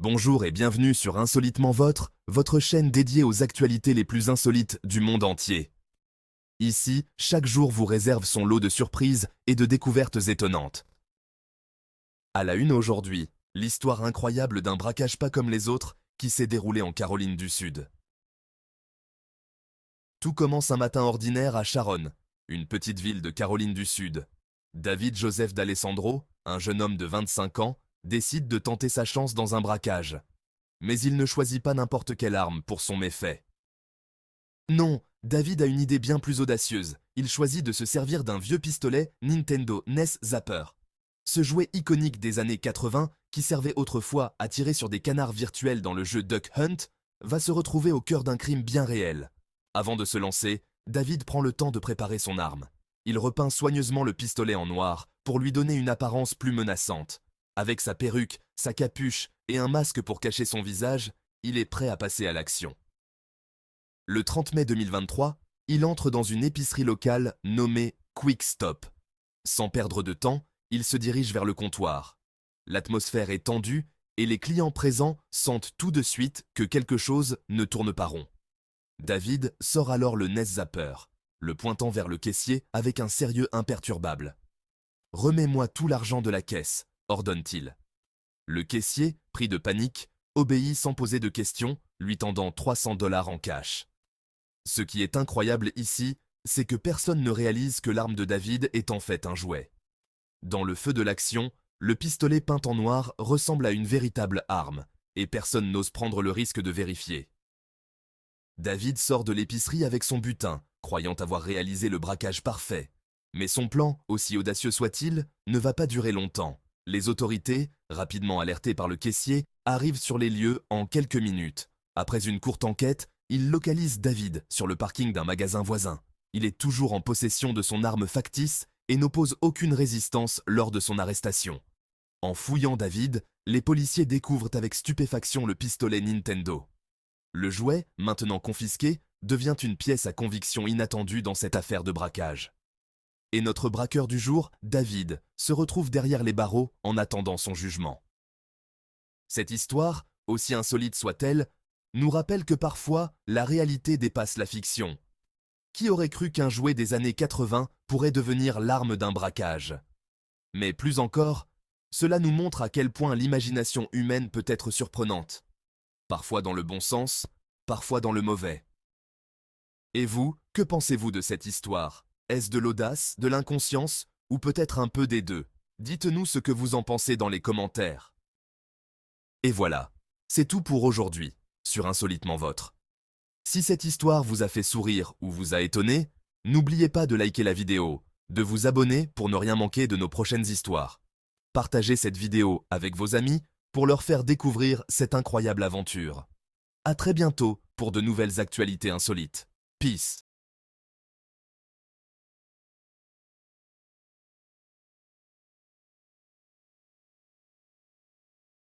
Bonjour et bienvenue sur Insolitement Votre, votre chaîne dédiée aux actualités les plus insolites du monde entier. Ici, chaque jour vous réserve son lot de surprises et de découvertes étonnantes. À la une aujourd'hui, l'histoire incroyable d'un braquage pas comme les autres qui s'est déroulé en Caroline du Sud. Tout commence un matin ordinaire à Sharon, une petite ville de Caroline du Sud. David Joseph D'Alessandro, un jeune homme de 25 ans, décide de tenter sa chance dans un braquage. Mais il ne choisit pas n'importe quelle arme pour son méfait. Non, David a une idée bien plus audacieuse. Il choisit de se servir d'un vieux pistolet Nintendo NES Zapper. Ce jouet iconique des années 80, qui servait autrefois à tirer sur des canards virtuels dans le jeu Duck Hunt, va se retrouver au cœur d'un crime bien réel. Avant de se lancer, David prend le temps de préparer son arme. Il repeint soigneusement le pistolet en noir pour lui donner une apparence plus menaçante. Avec sa perruque, sa capuche et un masque pour cacher son visage, il est prêt à passer à l'action. Le 30 mai 2023, il entre dans une épicerie locale nommée Quick Stop. Sans perdre de temps, il se dirige vers le comptoir. L'atmosphère est tendue et les clients présents sentent tout de suite que quelque chose ne tourne pas rond. David sort alors le NES Zapper, le pointant vers le caissier avec un sérieux imperturbable. « Remets-moi tout l'argent de la caisse », ordonne-t-il. Le caissier, pris de panique, obéit sans poser de questions, lui tendant 300 $ en cash. Ce qui est incroyable ici, c'est que personne ne réalise que l'arme de David est en fait un jouet. Dans le feu de l'action, le pistolet peint en noir ressemble à une véritable arme, et personne n'ose prendre le risque de vérifier. David sort de l'épicerie avec son butin, croyant avoir réalisé le braquage parfait. Mais son plan, aussi audacieux soit-il, ne va pas durer longtemps. Les autorités, rapidement alertées par le caissier, arrivent sur les lieux en quelques minutes. Après une courte enquête, ils localisent David sur le parking d'un magasin voisin. Il est toujours en possession de son arme factice et n'oppose aucune résistance lors de son arrestation. En fouillant David, les policiers découvrent avec stupéfaction le pistolet Nintendo. Le jouet, maintenant confisqué, devient une pièce à conviction inattendue dans cette affaire de braquage. Et notre braqueur du jour, David, se retrouve derrière les barreaux en attendant son jugement. Cette histoire, aussi insolite soit-elle, nous rappelle que parfois, la réalité dépasse la fiction. Qui aurait cru qu'un jouet des années 80 pourrait devenir l'arme d'un braquage? Mais plus encore, cela nous montre à quel point l'imagination humaine peut être surprenante. Parfois dans le bon sens, parfois dans le mauvais. Et vous, que pensez-vous de cette histoire? Est-ce de l'audace, de l'inconscience, ou peut-être un peu des deux? Dites-nous ce que vous en pensez dans les commentaires. Et voilà, c'est tout pour aujourd'hui, sur Insolitement Votre. Si cette histoire vous a fait sourire ou vous a étonné, n'oubliez pas de liker la vidéo, de vous abonner pour ne rien manquer de nos prochaines histoires. Partagez cette vidéo avec vos amis pour leur faire découvrir cette incroyable aventure. À très bientôt pour de nouvelles actualités insolites. Peace.